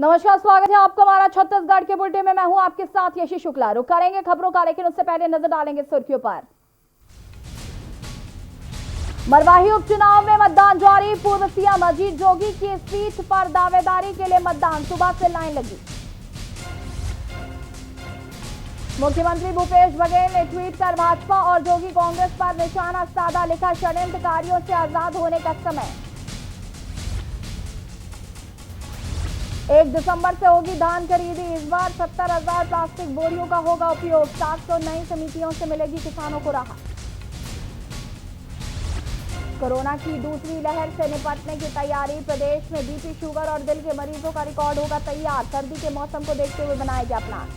नमस्कार, स्वागत है आपका हमारा छत्तीसगढ़ के बुलेटिन में। मैं हूं आपके साथ यशी शुक्ला। रुक करेंगे खबरों का, लेकिन उससे पहले नजर डालेंगे सुर्खियों पर। मरवाही उपचुनाव में मतदान जारी। पूर्व सीएम अजीत जोगी की सीट पर दावेदारी के लिए मतदान, सुबह से लाइन लगी। मुख्यमंत्री भूपेश बघेल ने ट्वीट कर भाजपा और जोगी कांग्रेस पर निशाना साधा, लिखा षड्यंत्रकारियों से आजाद होने का समय। 1 दिसंबर से होगी धान खरीदी। इस बार 70,000 प्लास्टिक बोरियों का होगा उपयोग। 700 नई समितियों से मिलेगी किसानों को राहत। कोरोना की दूसरी लहर से निपटने की तैयारी। प्रदेश में बीपी, शुगर और दिल के मरीजों का रिकॉर्ड होगा तैयार। सर्दी के मौसम को देखते हुए बनाया गया प्लान।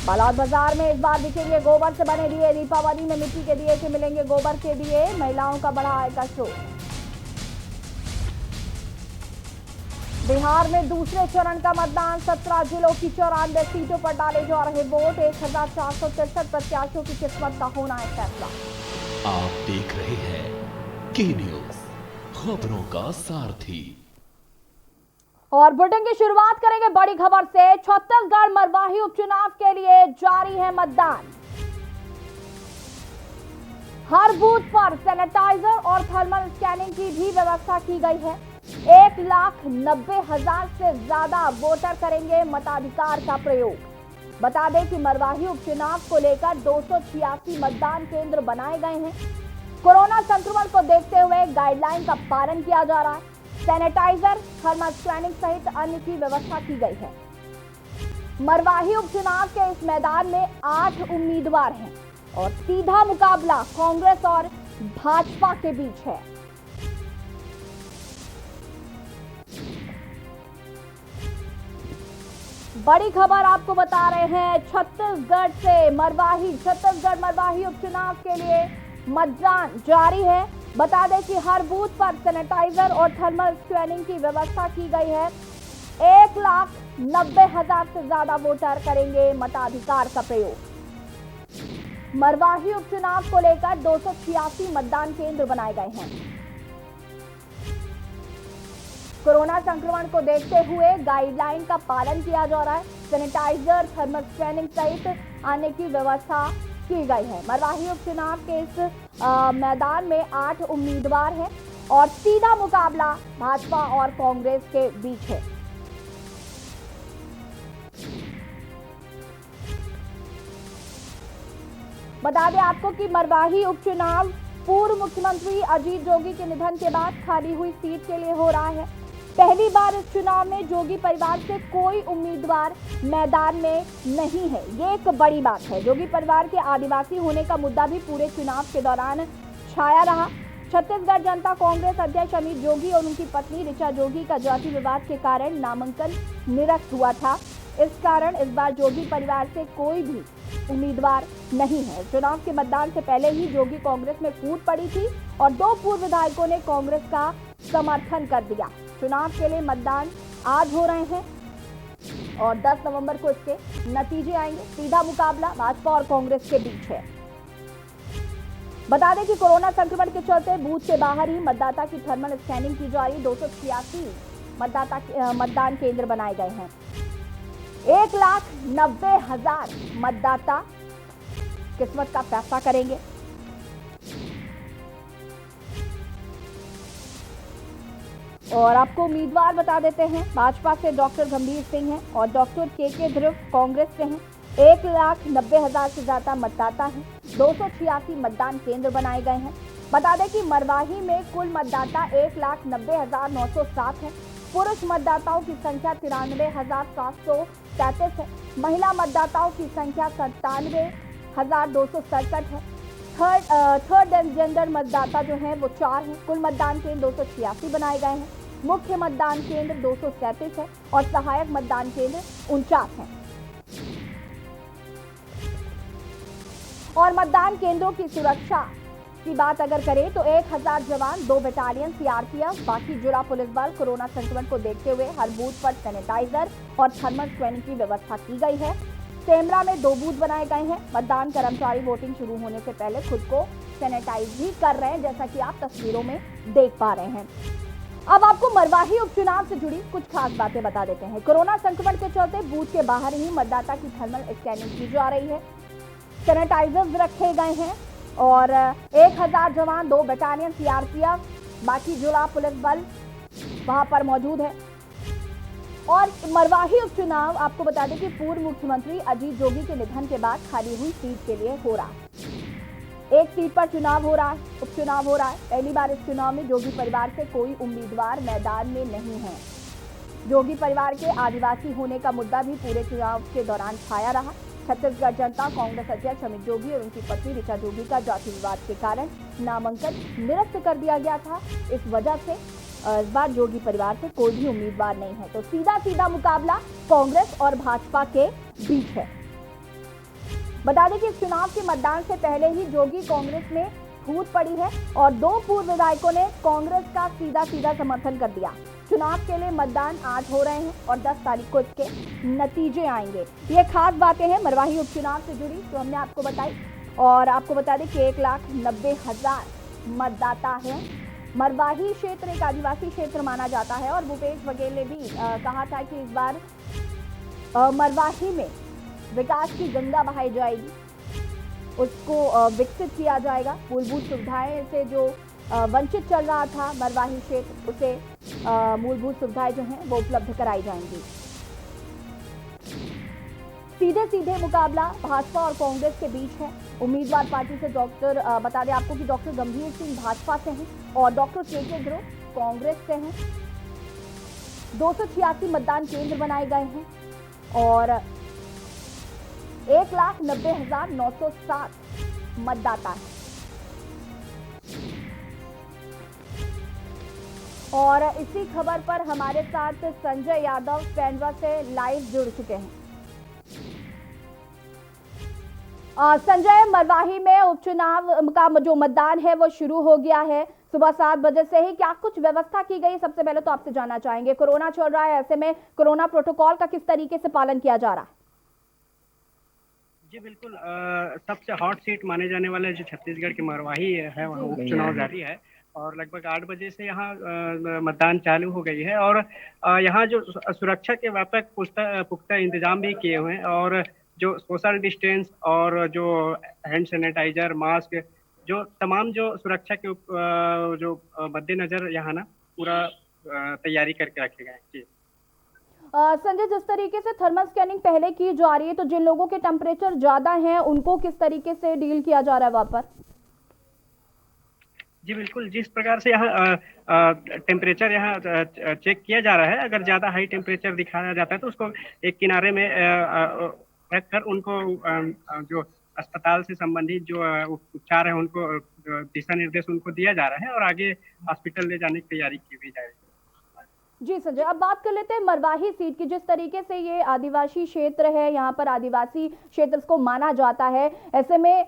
बालाद बाजार में इस बार दिखेंगे गोबर से बने दिए। दीपावली में मिट्टी के दिए के मिलेंगे गोबर के दिए। महिलाओं का बड़ा आएगा शो। बिहार में दूसरे चरण का मतदान। 17 जिलों की 94 सीटों पर डाले जा रहे वोट। 1463 प्रत्याशियों की किस्मत का होना है फैसला। आप देख रहे हैं के न्यूज, खबरों का सारथी। और बुलेटिन की शुरुआत करेंगे बड़ी खबर से। छत्तीसगढ़ मरवाही उपचुनाव के लिए जारी है मतदान। हर बूथ पर सैनिटाइजर और थर्मल स्कैनिंग की भी व्यवस्था की गई है। 1,90,000 से ज्यादा वोटर करेंगे मताधिकार का प्रयोग। बता दें कि मरवाही उपचुनाव को लेकर 286 मतदान केंद्र बनाए गए हैं। कोरोना संक्रमण को देखते हुए गाइडलाइन का पालन किया जा रहा है। सैनिटाइजर, थर्मल स्कैनिंग सहित अन्य की व्यवस्था की गई है। मरवाही उपचुनाव के इस मैदान में 8 उम्मीदवार हैं और सीधा मुकाबला कांग्रेस और भाजपा के बीच है। बड़ी खबर आपको बता रहे हैं छत्तीसगढ़ से। छत्तीसगढ़ मरवाही उपचुनाव के लिए मतदान जारी है। बता दें कि हर बूथ पर सैनिटाइजर और थर्मल स्कैनिंग की व्यवस्था की गई है। 1,90,000 से ज्यादा वोटर करेंगे मताधिकार का प्रयोग। मरवाही उपचुनाव को लेकर 286 मतदान केंद्र बनाए गए हैं। कोरोना संक्रमण को देखते हुए गाइडलाइन का पालन किया जा रहा है। सैनिटाइजर, थर्मल स्कैनिंग सहित आने की व्यवस्था की गई है। मरवाही उपचुनाव के इस मैदान में 8 उम्मीदवार हैं और सीधा मुकाबला भाजपा और कांग्रेस के बीच है। बता दें आपको कि मरवाही उपचुनाव पूर्व मुख्यमंत्री अजीत जोगी के निधन के बाद खाली हुई सीट के लिए हो रहा है। पहली बार इस चुनाव में जोगी परिवार से कोई उम्मीदवार मैदान में नहीं है। ये एक बड़ी बात है। जोगी परिवार के आदिवासी होने का मुद्दा भी पूरे चुनाव के दौरान छाया रहा। छत्तीसगढ़ जनता कांग्रेस अध्यक्ष अमित जोगी और उनकी पत्नी ऋचा जोगी का जाति विवाद के कारण नामांकन निरस्त हुआ था। इस कारण इस बार जोगी परिवार से कोई भी उम्मीदवार नहीं है। चुनाव के मतदान से पहले ही जोगी कांग्रेस में फूट पड़ी थी और 2 पूर्व विधायकों ने कांग्रेस का समर्थन कर दिया। चुनाव के लिए मतदान आज हो रहे हैं और 10 नवंबर को इसके नतीजे आएंगे। सीधा मुकाबला भाजपा और कांग्रेस के बीच है। बता दें कि कोरोना संक्रमण के चलते बूथ से बाहर ही मतदाता की थर्मल स्कैनिंग की जा रही। 286 मतदान केंद्र बनाए गए हैं। 1,90,000 मतदाता किस्मत का फैसला करेंगे। और आपको उम्मीदवार बता देते हैं। भाजपा से डॉक्टर गंभीर सिंह हैं और डॉक्टर के ध्रुव कांग्रेस से हैं। 1,90,000 से ज्यादा मतदाता हैं। 286 मतदान केंद्र बनाए गए हैं। बता दें कि मरवाही में कुल मतदाता 1,90,907 है। पुरुष मतदाताओं की संख्या 93,733 है। महिला मतदाताओं की संख्या 97,267 है। थर्ड जेंडर मतदाता जो हैं वो 4 हैं। कुल मतदान केंद्र 286 बनाए गए हैं। मुख्य मतदान केंद्र 237 है और सहायक मतदान केंद्र 49 हैं। और मतदान केंद्रों की सुरक्षा की बात अगर करें तो 1,000 जवान, 2 बटालियन सीआरपीएफ, बाकी जिला पुलिस बल। कोरोना संक्रमण को देखते हुए हर बूथ पर सैनिटाइजर और थर्मल स्कैनिंग की व्यवस्था की गई है। सेमरा में 2 बूथ बनाए गए हैं। मतदान कर्मचारी वोटिंग शुरू होने से पहले खुद को सैनिटाइज भी कर रहे हैं, जैसा कि आप तस्वीरों में देख पा रहे हैं। अब आपको मरवाही उपचुनाव से जुड़ी कुछ खास बातें बता देते हैं। कोरोना संक्रमण के चलते बूथ के बाहर ही मतदाता की थर्मल स्कैनिंग की जा रही है। सैनिटाइजर्स रखे गए हैं और 1000 जवान, 2 बटालियन सीआरपीएफ, बाकी जिला पुलिस बल वहां पर मौजूद है। और मरवाही उपचुनाव आपको बता दें कि पूर्व मुख्यमंत्री अजीत जोगी के निधन के बाद खाली हुई सीट के लिए हो रहा है। एक सीट पर चुनाव हो रहा है, उपचुनाव हो रहा है। पहली बार इस चुनाव में जोगी परिवार से कोई उम्मीदवार मैदान में नहीं है। जोगी परिवार के आदिवासी होने का मुद्दा भी पूरे चुनाव के दौरान छाया रहा। छत्तीसगढ़ जनता कांग्रेस अध्यक्ष अमित जोगी और उनकी पत्नी ऋचा जोगी का जाति विवाद के कारण नामांकन निरस्त कर दिया गया था। इस वजह से इस बार जोगी परिवार से कोई भी उम्मीदवार नहीं है, तो सीधा सीधा मुकाबला कांग्रेस और भाजपा के बीच है। बता दें कि इस चुनाव के मतदान से पहले ही जोगी कांग्रेस में फूट पड़ी है और 2 पूर्व विधायकों ने कांग्रेस का सीधा सीधा समर्थन कर दिया। चुनाव के लिए मतदान आज हो रहे हैं और 10 तारीख को इसके नतीजे आएंगे। ये खास बातें हैं मरवाही उपचुनाव से जुड़ी जो हमने आपको बताई। और आपको बता दें कि 1,90,000 मतदाता हैं। मरवाही क्षेत्र एक आदिवासी क्षेत्र माना जाता है और भूपेश बघेल ने भी कहा था कि इस बार मरवाही में विकास की गंगा बहाई जाएगी, उसको विकसित किया जाएगा। मूलभूत सुविधाएं से जो वंचित चल रहा था मरवाही क्षेत्र, उसे मूलभूत सुविधाएं जो हैं वो उपलब्ध कराई जाएंगी। सीधे सीधे मुकाबला भाजपा और कांग्रेस के बीच है। उम्मीदवार पार्टी से बता दें आपको कि डॉक्टर गंभीर सिंह भाजपा से हैं और डॉक्टर के ध्रुव कांग्रेस से हैं। 286 मतदान केंद्र बनाए गए हैं और 1,90,907 मतदाता हैं। और इसी खबर पर हमारे साथ संजय यादव पेंड्रा से लाइव जुड़ चुके हैं। संजय, मरवाही में उपचुनाव का जो मतदान है वो शुरू हो गया है सुबह 7 बजे से ही। क्या कुछ व्यवस्था की गई? सबसे पहले तो आपसे जानना चाहेंगे, कोरोना चल रहा है, ऐसे में कोरोना प्रोटोकॉल का किस तरीके से पालन किया जा रहा है? जी बिल्कुल, सबसे हॉट सीट माने जाने वाले जो छत्तीसगढ़ की मरवाही है वहाँ उपचुनाव जारी है और लगभग 8 बजे से यहाँ मतदान चालू हो गई है। और यहाँ जो सुरक्षा के व्यापक पुख्ता इंतजाम भी किए हुए हैं और जो सोशल डिस्टेंस और जो हैंड सैनिटाइजर, मास्क, जो तमाम जो सुरक्षा के जो मद्देनजर यहाँ ना पूरा तैयारी करके रखे गए हैं। जी संजय, जिस तरीके से थर्मल स्कैनिंग पहले की जा रही है, तो जिन लोगों के टेम्परेचर ज्यादा हैं उनको किस तरीके से डील किया जा रहा है वहां पर? जी बिल्कुल, जिस प्रकार से यहाँ टेम्परेचर यहाँ चेक किया जा रहा है, अगर ज़्यादा हाई टेम्परेचर दिखाया जाता है तो उसको एक किनारे में रखकर उनको जो अस्पताल से संबंधित जो उपचार है उनको दिशा निर्देश उनको दिया जा रहा है और आगे हॉस्पिटल ले जाने की तैयारी की भी जाएगी। जी संजय, अब बात कर लेते हैं मरवाही सीट की। जिस तरीके से ये आदिवासी क्षेत्र है, यहाँ पर आदिवासी क्षेत्र को माना जाता है, ऐसे में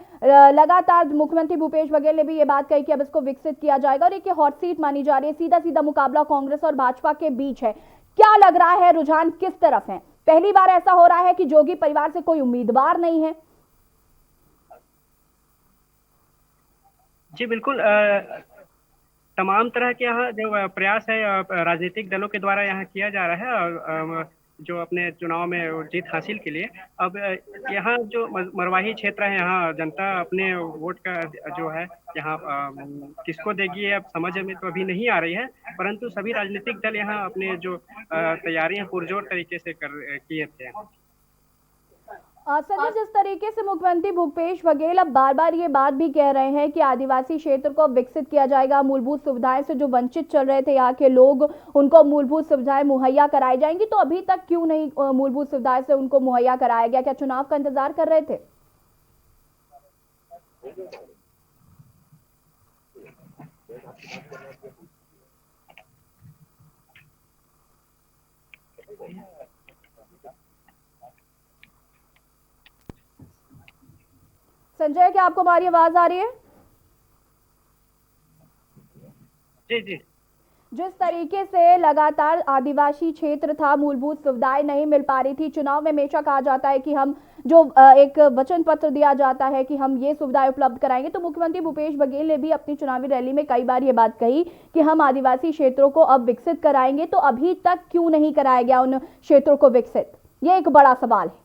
लगातार मुख्यमंत्री भूपेश बघेल ने भी ये बात कही कि अब इसको विकसित किया जाएगा और एक हॉट सीट मानी जा रही है। सीधा सीधा मुकाबला कांग्रेस और भाजपा के बीच है। क्या लग रहा है, रुझान किस तरफ है? पहली बार ऐसा हो रहा है कि जोगी परिवार से कोई उम्मीदवार नहीं है। जी बिल्कुल, तमाम तरह के यहाँ जो प्रयास है राजनीतिक दलों के द्वारा यहाँ किया जा रहा है और जो अपने चुनाव में जीत हासिल के लिए। अब यहाँ जो मरवाही क्षेत्र है, यहाँ जनता अपने वोट का जो है यहाँ किसको देगी अब समझ में तो अभी नहीं आ रही है, परंतु सभी राजनीतिक दल यहाँ अपने जो तैयारियां पुरजोर तरीके से किए थे। संजय, जिस तरीके से मुख्यमंत्री भूपेश बघेल अब बार बार ये बात भी कह रहे हैं कि आदिवासी क्षेत्र को विकसित किया जाएगा, मूलभूत सुविधाएं से जो वंचित चल रहे थे यहाँ के लोग, उनको मूलभूत सुविधाएं मुहैया कराई जाएंगी, तो अभी तक क्यों नहीं मूलभूत सुविधाएं से उनको मुहैया कराया गया? क्या चुनाव का इंतजार कर रहे थे? संजय, क्या आपको हमारी आवाज आ रही है? जी जी जिस तरीके से लगातार आदिवासी क्षेत्र था, मूलभूत सुविधाएं नहीं मिल पा रही थी। चुनाव में हमेशा कहा जाता है कि हम जो एक वचन पत्र दिया जाता है कि हम ये सुविधाएं उपलब्ध कराएंगे, तो मुख्यमंत्री भूपेश बघेल ने भी अपनी चुनावी रैली में कई बार ये बात कही कि हम आदिवासी क्षेत्रों को अब विकसित कराएंगे। तो अभी तक क्यों नहीं कराया गया उन क्षेत्रों को विकसित, ये एक बड़ा सवाल है।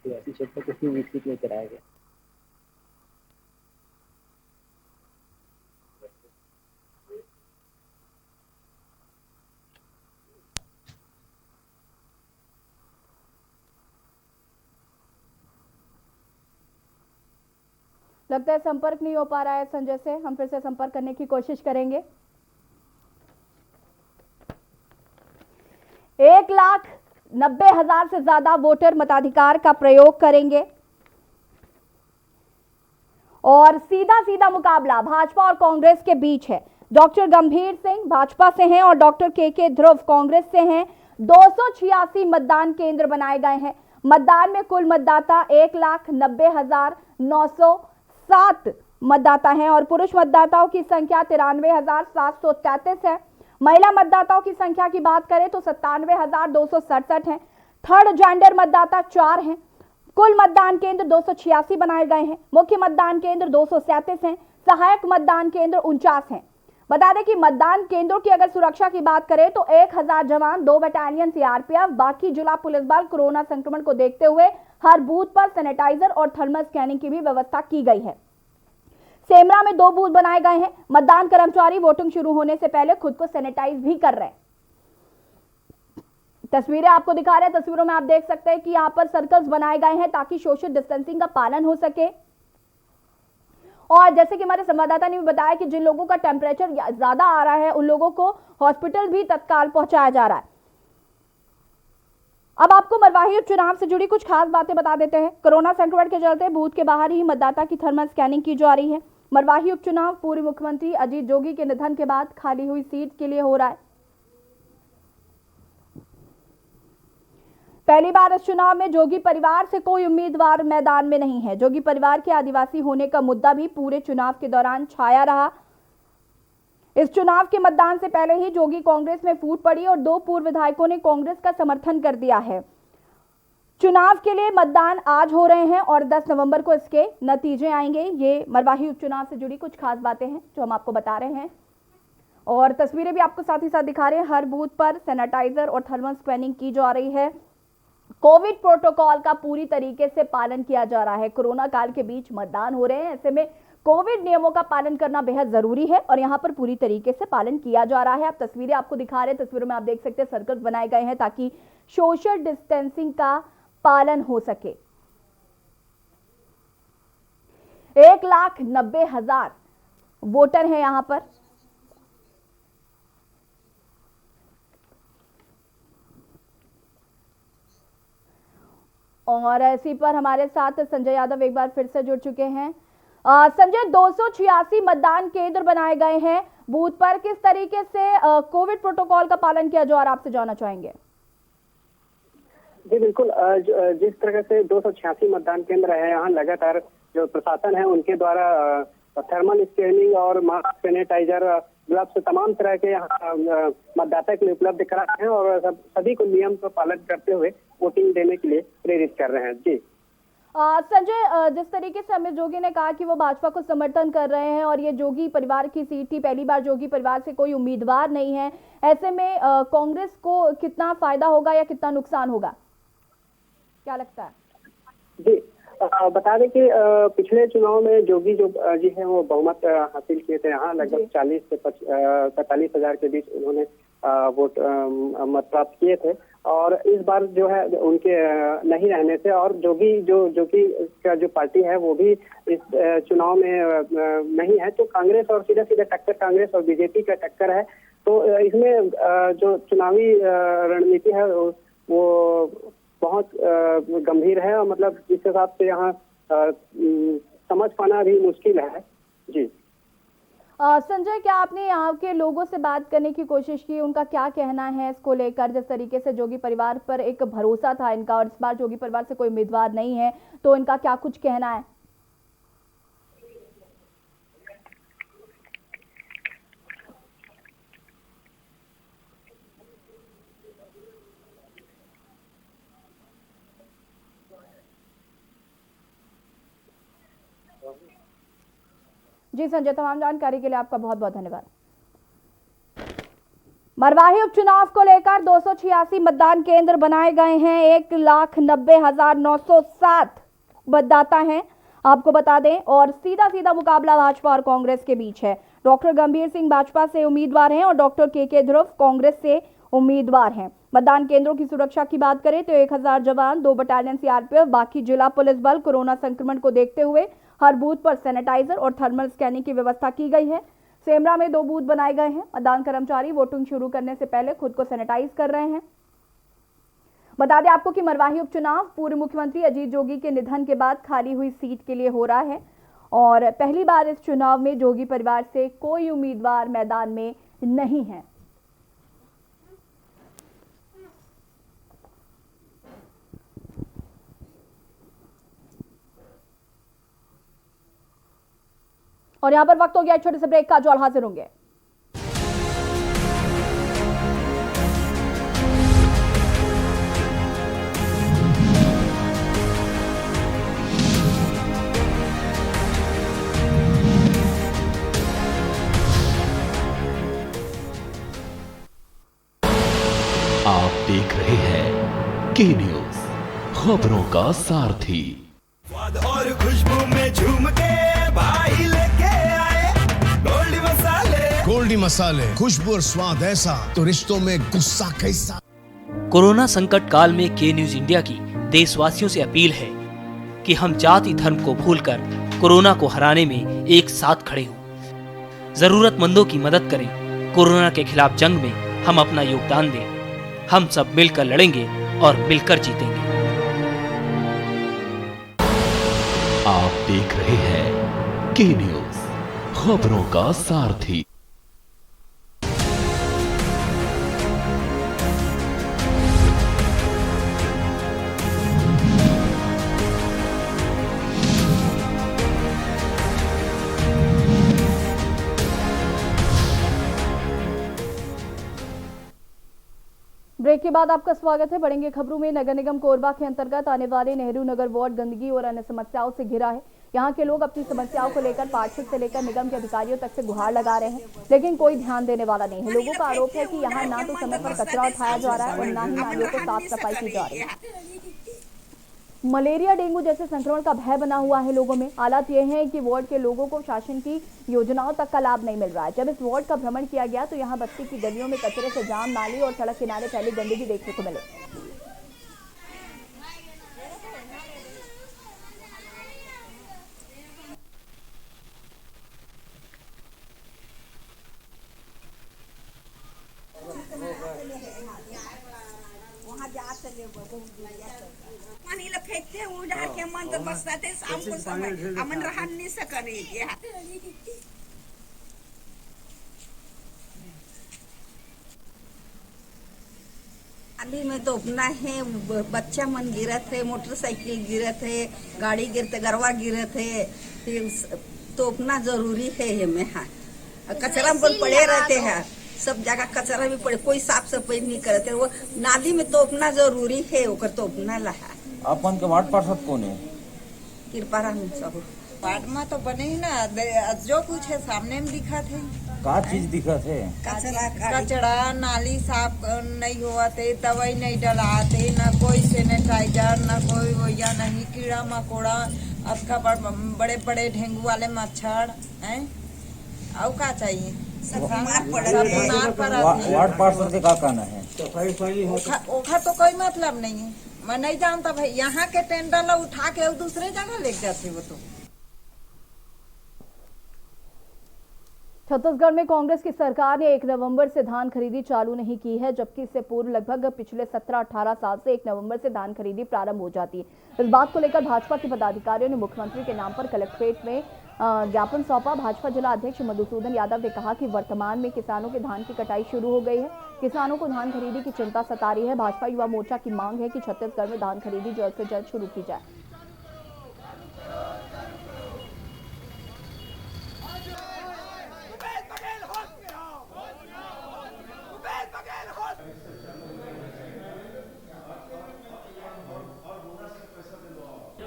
आदिवासी क्षेत्र को क्यों विकसित नहीं कराया गया? लगता है संपर्क नहीं हो पा रहा है संजय से, हम फिर से संपर्क करने की कोशिश करेंगे। 1,90,000 से ज्यादा वोटर मताधिकार का प्रयोग करेंगे और सीधा सीधा मुकाबला भाजपा और कांग्रेस के बीच है। डॉक्टर गंभीर सिंह भाजपा से हैं और डॉक्टर के ध्रुव कांग्रेस से हैं। 286 मतदान केंद्र बनाए गए हैं। मतदान में कुल मतदाता 1,90,907 मतदाता हैं और पुरुष मतदाताओं की संख्या 93,733 है। महिला मतदाताओं की संख्या की बात करें तो 97,267 है। थर्ड जेंडर मतदाता 4 हैं। कुल मतदान केंद्र 286 बनाए गए हैं। मुख्य मतदान केंद्र 237 हैं। सहायक मतदान केंद्र 49 हैं। बता दें कि मतदान केंद्रों की अगर सुरक्षा की बात करें तो 1,000 जवान, 2 बटालियन सीआरपीएफ, बाकी जिला पुलिस बल कोरोना संक्रमण को देखते हुए हर बूथ पर सैनिटाइजर और थर्मल स्कैनिंग की भी व्यवस्था की गई है। सेमरा में 2 बूथ बनाए गए हैं। मतदान कर्मचारी वोटिंग शुरू होने से पहले खुद को सैनिटाइज भी कर रहे हैं। तस्वीरें आपको दिखा रहे हैं। तस्वीरों में आप देख सकते हैं कि यहाँ पर सर्कल्स बनाए गए हैं ताकि सोशल डिस्टेंसिंग का पालन हो सके। और जैसे कि हमारे संवाददाता ने भी बताया कि जिन लोगों का टेम्परेचर ज्यादा आ रहा है उन लोगों को हॉस्पिटल भी तत्काल पहुंचाया जा रहा है। अब आपको मरवाही उपचुनाव से जुड़ी कुछ खास बातें बता देते हैं। कोरोना संक्रमण के चलते बूथ के बाहर ही मतदाता की थर्मल स्कैनिंग की जा रही है। मरवाही उपचुनाव पूर्व मुख्यमंत्री अजीत जोगी के निधन के बाद खाली हुई सीट के लिए हो रहा है। पहली बार इस चुनाव में जोगी परिवार से कोई उम्मीदवार मैदान में नहीं है। जोगी परिवार के आदिवासी होने का मुद्दा भी पूरे चुनाव के दौरान छाया रहा। इस चुनाव के मतदान से पहले ही जोगी कांग्रेस में फूट पड़ी और 2 पूर्व विधायकों ने कांग्रेस का समर्थन कर दिया है। चुनाव के लिए मतदान आज हो रहे हैं और 10 नवंबर को इसके नतीजे आएंगे। ये मरवाही उपचुनाव से जुड़ी कुछ खास बातें हैं जो हम आपको बता रहे हैं और तस्वीरें भी आपको साथ ही साथ दिखा रहे हैं। हर बूथ पर सैनिटाइजर और थर्मल स्कैनिंग की जा रही है। कोविड प्रोटोकॉल का पूरी तरीके से पालन किया जा रहा है। कोरोना काल के बीच मतदान हो रहे हैं, ऐसे में कोविड नियमों का पालन करना बेहद जरूरी है और यहां पर पूरी तरीके से पालन किया जा रहा है। अब तस्वीरें आपको दिखा रहे हैं। तस्वीरों में आप देख सकते हैं सर्कल्स बनाए गए हैं ताकि सोशल डिस्टेंसिंग का पालन हो सके। 1,90,000 वोटर हैं यहां पर। और इसी पर हमारे साथ संजय यादव एक बार फिर से जुड़ चुके हैं। संजय, 286 मतदान केंद्र बनाए गए हैं बूथ पर। किस तरीके से कोविड प्रोटोकॉल का पालन किया जा रहा है, आपसे जानना चाहेंगे। जी बिल्कुल, जिस तरह से 286 मतदान केंद्र है, यहाँ लगातार जो प्रशासन है उनके द्वारा थर्मल स्कैनिंग और मास्क, सैनिटाइजर, ग्लव्स, तमाम तरह के यहाँ मतदाता के लिए उपलब्ध करा रहे हैं और सभी को नियम का पालन करते हुए वोटिंग देने के लिए प्रेरित कर रहे हैं। जी संजय, जिस तरीके से अमित जोगी ने कहा कि वो भाजपा को समर्थन कर रहे हैं और ये जोगी परिवार की सीट थी, पहली बार जोगी परिवार से कोई उम्मीदवार नहीं है, ऐसे में कांग्रेस को कितना फायदा होगा या कितना नुकसान होगा, क्या लगता है? जी बता दें कि पिछले चुनाव में जोगी जी है वो बहुमत हासिल किए थे। यहाँ लगभग 40 से 45 हजार के बीच उन्होंने वोट मत प्राप्त किए थे और इस बार जो है उनके नहीं रहने से और जोगी का जो पार्टी है वो भी इस चुनाव में नहीं है, तो कांग्रेस और सीधा टक्कर कांग्रेस और बीजेपी का टक्कर है। तो इसमें जो चुनावी रणनीति है वो बहुत गंभीर है और मतलब इस हिसाब से यहाँ समझ पाना भी मुश्किल है। जी संजय, क्या आपने यहाँ के लोगों से बात करने की कोशिश की? उनका क्या कहना है इसको लेकर? जिस तरीके से जोगी परिवार पर एक भरोसा था इनका और इस बार जोगी परिवार से कोई उम्मीदवार नहीं है, तो इनका क्या कुछ कहना है? जी संजय, तमाम जानकारी के लिए आपका बहुत बहुत धन्यवाद। मरवाही उपचुनाव को लेकर 286 मतदान केंद्र बनाए गए हैं। 1,90,907 मतदाता हैं, आपको बता दें, और सीधा सीधा मुकाबला भाजपा और कांग्रेस के बीच है। डॉक्टर गंभीर सिंह भाजपा से उम्मीदवार हैं और डॉक्टर के ध्रुव कांग्रेस से उम्मीदवार हैं। मतदान केंद्रों की सुरक्षा की बात करें तो 1000 जवान, 2 बटालियन सीआरपीएफ, बाकी जिला पुलिस बल, कोरोना संक्रमण को देखते हुए हर बूथ पर सैनिटाइजर और थर्मल स्कैनिंग की व्यवस्था की गई है। सेमरा में 2 बूथ बनाए गए हैं। मतदान कर्मचारी वोटिंग शुरू करने से पहले खुद को सैनिटाइज कर रहे हैं। बता दें आपको कि मरवाही उपचुनाव पूर्व मुख्यमंत्री अजीत जोगी के निधन के बाद खाली हुई सीट के लिए हो रहा है और पहली बार इस चुनाव में जोगी परिवार से कोई उम्मीदवार मैदान में नहीं है। और यहां पर वक्त हो गया छोटे से ब्रेक का, जो हाजिर होंगे। आप देख रहे हैं के न्यूज, खबरों का सारथी। स्वाद और खुशबू में झूम के भाई लेके आए गोल्डी मसाले, खुशबू और स्वाद ऐसा तो रिश्तों में गुस्सा कैसा। कोरोना संकट काल में के न्यूज इंडिया की देशवासियों से अपील है कि हम जाति धर्म को भूलकर कोरोना को हराने में एक साथ खड़े हों। जरूरतमंदों की मदद करें। कोरोना के खिलाफ जंग में हम अपना योगदान दें। हम सब मिलकर लड़ेंगे और मिलकर जीतेंगे। आप देख रहे हैं के न्यूज, खबरों का सारथी। ब्रेक के बाद आपका स्वागत है। बढ़ेंगे खबरों में। नगर निगम कोरबा के अंतर्गत आने वाले नेहरू नगर वार्ड गंदगी और अन्य समस्याओं से घिरा है। यहाँ के लोग अपनी समस्याओं को लेकर पार्षद से लेकर निगम के अधिकारियों तक से गुहार लगा रहे हैं, लेकिन कोई ध्यान देने वाला नहीं है। लोगों का आरोप है कि यहाँ ना तो समय पर कचरा उठाया जा रहा है और ना ही नालियों को साफ सफाई की जा रही है। मलेरिया, डेंगू जैसे संक्रमण का भय बना हुआ है लोगों में। हालात ये है कि वार्ड के लोगों को शासन की योजनाओं तक का लाभ नहीं मिल रहा है। जब इस वार्ड का भ्रमण किया गया तो यहाँ बस्ती की गलियों में कचरे से जाम, नाली और सड़क किनारे फैली गंदगी देखने को मिले। पानी फेंकते उड़ा के मन तो बसते शाम को समय हमन रहा नहीं सकरे गया। नाली में तो अपना है, बच्चा मन गिरत है, मोटरसाइकिल गिरत है, गाड़ी गिरते, गरवा गिरत है, तो अपना जरूरी है हमें। हाँ, कचरा पर पड़े रहते हैं, सब जगह कचरा भी पड़े, कोई साफ सफाई नहीं करते। वो नाली में तो अपना जरूरी है, ओकर तो अपना लहा। अपन के वार्ड पार्षद कौन है? कृपा राम साहू। वार्ड में तो बने ही ना, जो कुछ है सामने में दिखा थे। का चीज दिखत है? कचरा नाली साफ नहीं हुआ थे, दवाई नहीं डलाते, न कोई सैनिटाइजर, न कोई वैया नहीं, कीड़ा मकोड़ा, अतका बड़े बड़े डेंगू वाले मच्छर हैं। और क्या चाहिए? वार्ड पार्षद के का कहना है? ओखा तो कोई मतलब नहीं है। मैं नहीं जानता भाई, यहाँ के टेंडर ला उठा के दूसरे जगह ले जाते वो तो। छत्तीसगढ़ में कांग्रेस की सरकार ने 1 नवंबर से धान खरीदी चालू नहीं की है, जबकि इससे पूर्व लगभग पिछले 17-18 साल से 1 नवंबर से धान खरीदी प्रारंभ हो जाती है। इस बात को लेकर भाजपा के पदाधिकारियों ने मुख्यमंत्री के नाम पर कलेक्ट्रेट में ज्ञापन सौंपा। भाजपा जिला अध्यक्ष मधुसूदन यादव ने कहा कि वर्तमान में किसानों के धान की कटाई शुरू हो गई है। किसानों को धान खरीदी की चिंता सता रही है। भाजपा युवा मोर्चा की मांग है कि छत्तीसगढ़ में धान खरीदी जल्द से जल्द शुरू की जाए।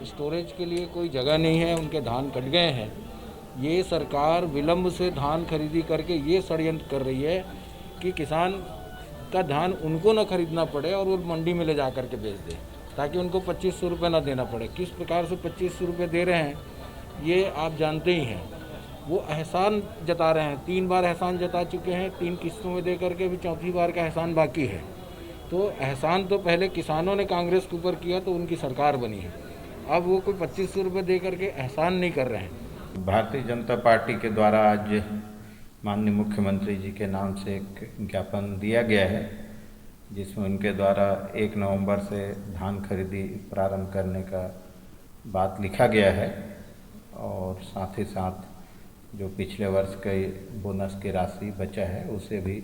स्टोरेज के लिए कोई जगह नहीं है, उनके धान कट गए हैं। ये सरकार विलंब से धान खरीदी करके ये षड्यंत्र कर रही है कि किसान का धान उनको न खरीदना पड़े और वो मंडी में ले जा कर के बेच दे, ताकि उनको 2500 रुपये न देना पड़े। किस प्रकार से 2500 रुपये दे रहे हैं ये आप जानते ही हैं। वो एहसान जता रहे हैं, 3 बार एहसान जता चुके हैं, 3 किस्तों में दे करके भी 4थी बार का एहसान बाकी है। तो एहसान तो पहले किसानों ने कांग्रेस के ऊपर किया तो उनकी सरकार बनी है, अब वो कोई 2500 रुपये दे करके एहसान नहीं कर रहे हैं। भारतीय जनता पार्टी के द्वारा आज माननीय मुख्यमंत्री जी के नाम से एक ज्ञापन दिया गया है, जिसमें उनके द्वारा 1 नवंबर से धान खरीदी प्रारंभ करने का बात लिखा गया है और साथ ही साथ जो पिछले वर्ष के बोनस की राशि बचा है उसे भी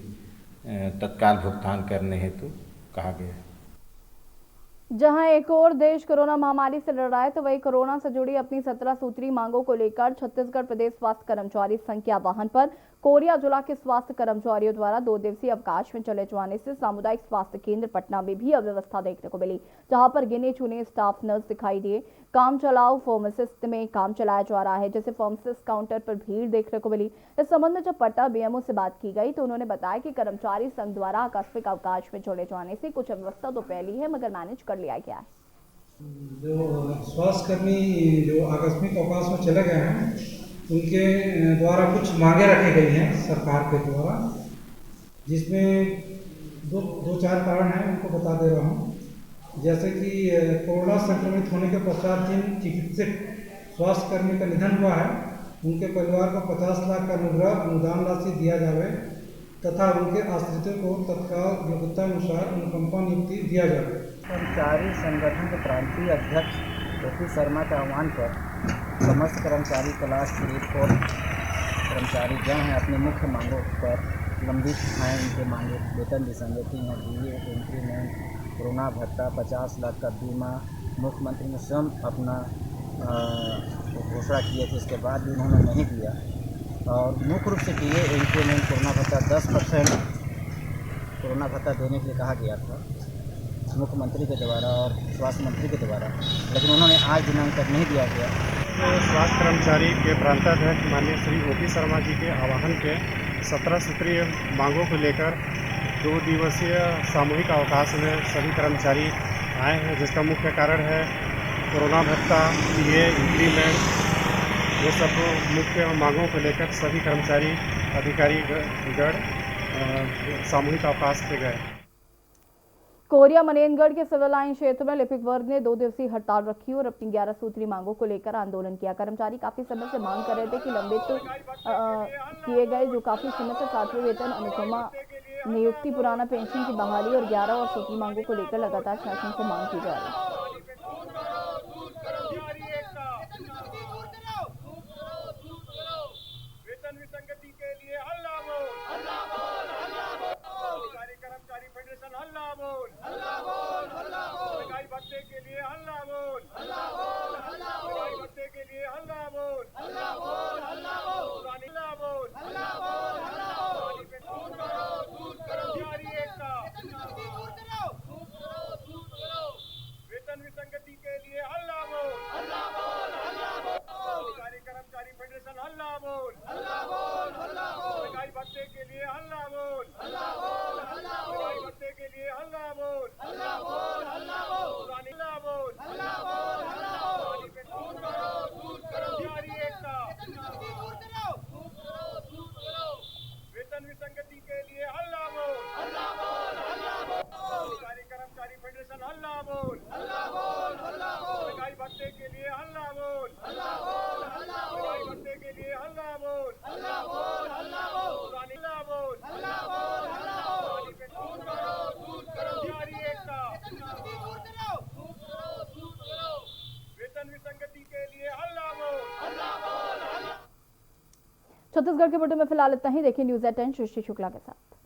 तत्काल भुगतान करने हेतु कहा गया है। जहां एक और देश कोरोना महामारी से लड़ रहा है तो वही कोरोना से जुड़ी अपनी 17 सूत्री मांगों को लेकर छत्तीसगढ़ प्रदेश स्वास्थ्य कर्मचारी संघ के आह्वान पर कोरिया जिला के स्वास्थ्य कर्मचारियों द्वारा 2 दिवसीय अवकाश में चले जाने से सामुदायिक स्वास्थ्य केंद्र पटना में भी अव्यवस्था देखने को मिली, जहां पर गिने चुने स्टाफ नर्स दिखाई दिए। काम चलाओ फार्मासिस्ट में काम चलाया जा रहा है, जैसे फार्मासिस्ट काउंटर पर भीड़ देखने को मिली। इस संबंध में जब पटना बीएमओ से बात की गई तो उन्होंने बताया कि कर्मचारी संघ द्वारा आकस्मिक अवकाश में चले जाने से कुछ अव्यवस्था तो फैली है मगर मैनेज कर लिया गया है। जो स्वास्थ्य कर्मी जो आकस्मिक अवकाश में चले गए हैं उनके द्वारा कुछ मांगे रखी गई हैं सरकार के द्वारा, जिसमें दो चार कारण हैं, उनको बता दे रहा हूँ। जैसे कि कोरोना संक्रमित होने के पश्चात जिन चिकित्सक स्वास्थ्य कर्मी का निधन हुआ है उनके परिवार को 50 लाख का अनुदान राशि दिया जाए तथा उनके आश्रितों को तत्काल योग्यतानुसार अनुकंपा नियुक्ति दिया जाए। कर्मचारी संगठन के प्रांतीय अध्यक्ष ओपी शर्मा के आह्वान पर समस्त कर्मचारी क्लास 3-4 कर्मचारी जन हैं अपनी मुख्य मांगों पर लंबित हैं। उनके मांगे वेतन विसंगति हैं, डीए इंक्रीमेंट, कोरोना भत्ता, 50 लाख का बीमा, मुख्यमंत्री ने स्वयं अपना घोषणा किए थे, इसके बाद भी उन्होंने नहीं दिया। और मुख्य रूप से डीए इंक्रीमेंट, कोरोना भत्ता 10% कोरोना भत्ता देने के लिए कहा गया था मुख्यमंत्री के द्वारा और स्वास्थ्य मंत्री के द्वारा, लेकिन उन्होंने आज दिनांक तक नहीं दिया गया। तो स्वास्थ्य कर्मचारी के प्रांताध्यक्ष माननीय श्री ओपी शर्मा जी के आह्वान पे 17 सूत्रीय मांगों को लेकर 2 दिवसीय सामूहिक अवकाश में सभी कर्मचारी आए हैं, जिसका मुख्य कारण है कोरोना भत्ता, डीए इंक्रीमेंट, ये सब मुख्य मांगों को लेकर सभी कर्मचारी अधिकारीगण सामूहिक अवकाश पे गए। कोरिया मनेनगढ़ के सिविल लाइन क्षेत्र में लिपिक वर्ग ने 2 दिवसीय हड़ताल रखी और अपनी 11 सूत्री मांगों को लेकर आंदोलन किया। कर्मचारी काफी समय से मांग कर रहे थे कि लंबित किए गए जो काफी समय से 7वें वेतन अनुकंपा नियुक्ति, पुराना पेंशन की बहाली और 11 और सूत्री मांगों को लेकर लगातार शासन से मांग की जा रही है। छत्तीसगढ़ के बुलेटिन में फिलहाल इतना ही। देखिए न्यूज़ 10 सृष्टि शुक्ला के साथ।